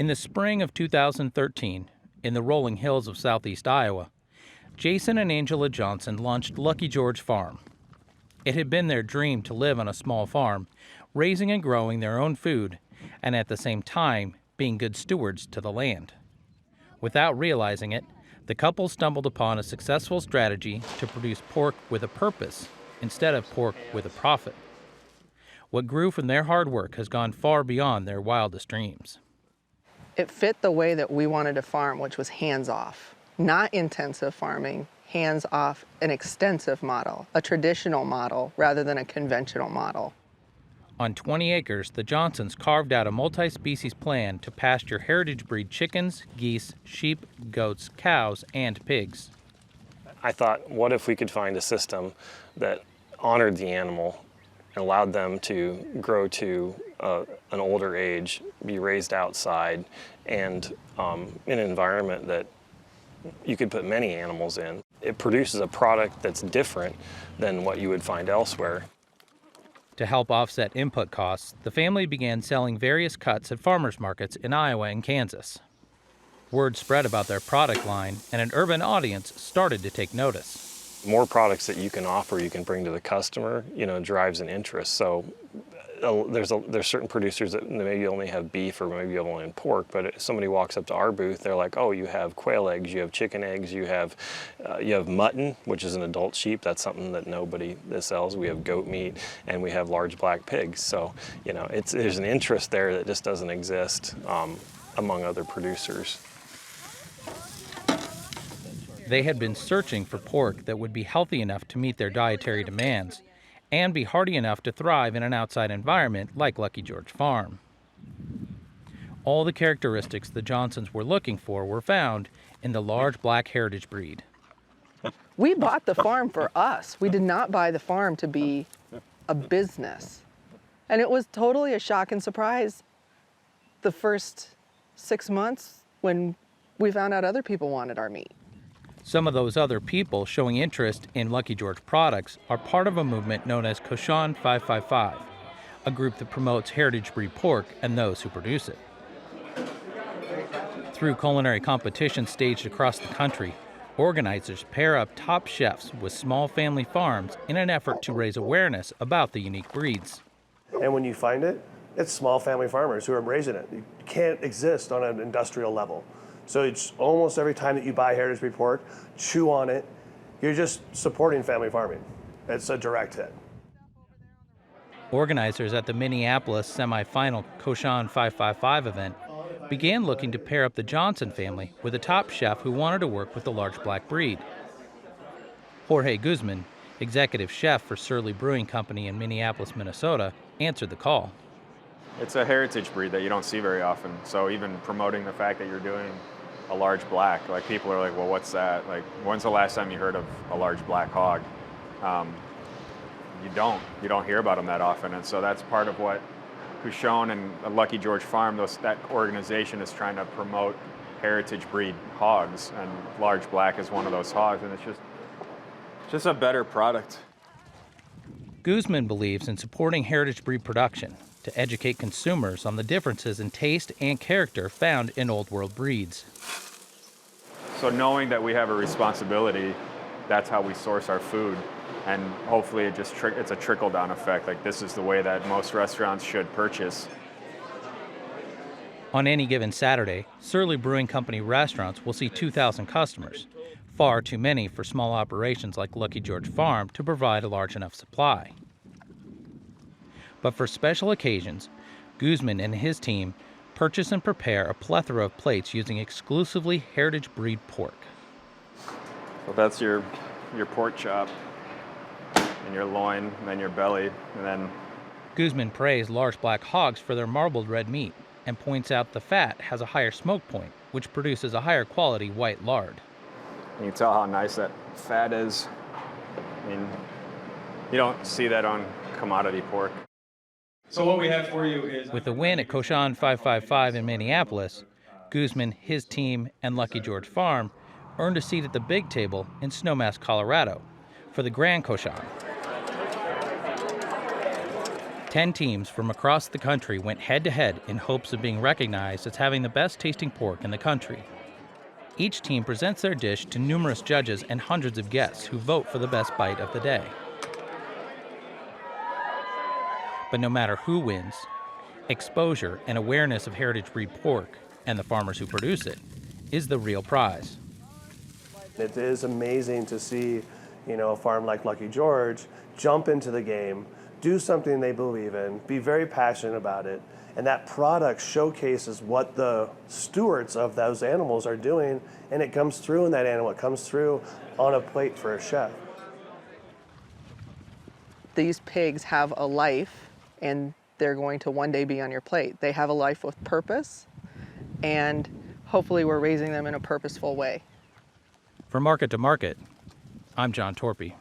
In the spring of 2013, in the rolling hills of southeast Iowa, Jason and Angela Johnson launched Lucky George Farm. It had been their dream to live on a small farm, raising and growing their own food, and at the same time being good stewards to the land. Without realizing it, the couple stumbled upon a successful strategy to produce pork with a purpose instead of pork with a profit. What grew from their hard work has gone far beyond their wildest dreams. It fit the way that we wanted to farm, which was hands-off. Not intensive farming, hands-off, an extensive model, a traditional model rather than a conventional model. On 20 acres, the Johnsons carved out a multi-species plan to pasture heritage breed chickens, geese, sheep, goats, cows, and pigs. I thought, what if we could find a system that honored the animal and allowed them to grow to an older age, be raised outside, and in an environment that you could put many animals in. It produces a product that's different than what you would find elsewhere. To help offset input costs, the family began selling various cuts at farmers markets in Iowa and Kansas. Word spread about their product line, and an urban audience started to take notice. More products that you can offer, you can bring to the customer, drives an interest. So there's certain producers that maybe only have beef or maybe only pork, but if somebody walks up to our booth, they're like, oh, you have quail eggs, you have chicken eggs, you have mutton, which is an adult sheep. That's something that nobody sells. We have goat meat, and we have large black pigs. So, there's an interest there that just doesn't exist among other producers. They had been searching for pork that would be healthy enough to meet their dietary demands and be hardy enough to thrive in an outside environment like Lucky George Farm. All the characteristics the Johnsons were looking for were found in the large black heritage breed. We bought the farm for us. We did not buy the farm to be a business. And it was totally a shock and surprise the first 6 months when we found out other people wanted our meat. Some of those other people showing interest in Lucky George products are part of a movement known as Cochon 555, a group that promotes heritage breed pork and those who produce it. Through culinary competitions staged across the country, organizers pair up top chefs with small family farms in an effort to raise awareness about the unique breeds. And when you find it, it's small family farmers who are raising it. It can't exist on an industrial level. So it's almost every time that you buy heritage breed pork, chew on it, you're just supporting family farming. It's a direct hit. Organizers at the Minneapolis semifinal Cochon 555 event began looking to pair up the Johnson family with a top chef who wanted to work with the large black breed. Jorge Guzman, executive chef for Surly Brewing Company in Minneapolis, Minnesota, answered the call. It's a heritage breed that you don't see very often. So even promoting the fact that you're doing a large black, like people are like, well, what's that? Like, when's the last time you heard of a large black hog? You don't hear about them that often. And so that's part of what Cochon and Lucky George Farm, that organization is trying to promote heritage breed hogs, and large black is one of those hogs, and it's just a better product. Guzman believes in supporting heritage breed production to educate consumers on the differences in taste and character found in Old World breeds. So knowing that we have a responsibility, that's how we source our food. And hopefully it's a trickle-down effect. Like, this is the way that most restaurants should purchase. On any given Saturday, Surly Brewing Company restaurants will see 2,000 customers, far too many for small operations like Lucky George Farm to provide a large enough supply. But for special occasions, Guzman and his team purchase and prepare a plethora of plates using exclusively heritage breed pork. So that's your pork chop, and your loin, and then your belly, and then... Guzman praised large black hogs for their marbled red meat and points out the fat has a higher smoke point, which produces a higher quality white lard. You can tell how nice that fat is. I mean, you don't see that on commodity pork. So what we have for you is... With the win at Cochon 555 in Minneapolis, Guzman, his team, and Lucky George Farm earned a seat at the big table in Snowmass, Colorado, for the Grand Cochon. 10 teams from across the country went head-to-head in hopes of being recognized as having the best tasting pork in the country. Each team presents their dish to numerous judges and hundreds of guests who vote for the best bite of the day. But no matter who wins, exposure and awareness of heritage breed pork and the farmers who produce it is the real prize. It is amazing to see, a farm like Lucky George jump into the game, do something they believe in, be very passionate about it, and that product showcases what the stewards of those animals are doing, and it comes through in that animal. It comes through on a plate for a chef. These pigs have a life, and they're going to one day be on your plate. They have a life with purpose, and hopefully we're raising them in a purposeful way. From Market to Market, I'm John Torpy.